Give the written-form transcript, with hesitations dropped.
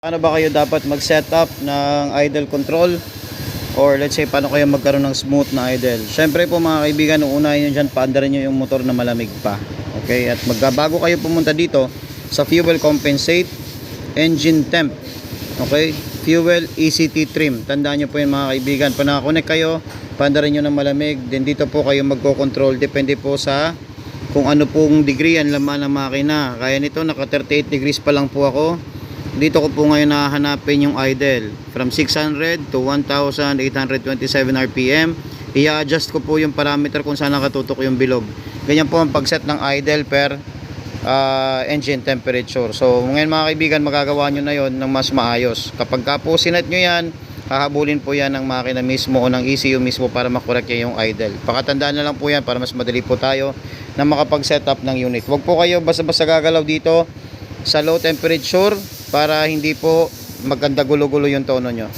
Paano ba kayo dapat mag-setup ng idle control, or let's say paano kayo magkaroon ng smooth na idle? Syempre po mga kaibigan, uunahin nyo dyan, paandarin nyo yung motor na malamig pa. Okay, at bago kayo pumunta dito sa fuel compensate, engine temp, okay, fuel ECT trim, tandaan nyo po yun mga kaibigan. Pag nakakonect kayo, paandarin nyo ng malamig, then dito po kayo magko-control, depende po sa kung ano pong degree ang laman ng makina. Kaya nito naka 38 degrees pa lang po ako. Dito ko po ngayon nahanapin yung idle from 600 to 1827 rpm. I-adjust ko po yung parameter kung saan nakatutok yung bilog. Ganyan po ang pag-set ng idle per engine temperature. So ngayon mga kaibigan, magagawa nyo na yon ng mas maayos. Kapag ka po sinet nyo yan, hahabulin po yan ng makina mismo o ng ECU mismo para makorek yung idle. Pakatandaan na lang po yan para mas madali po tayo na makapag-setup ng unit. Huwag po kayo basta-basta gagalaw dito sa low temperature para hindi po maganda gulo-gulo yung tono nyo.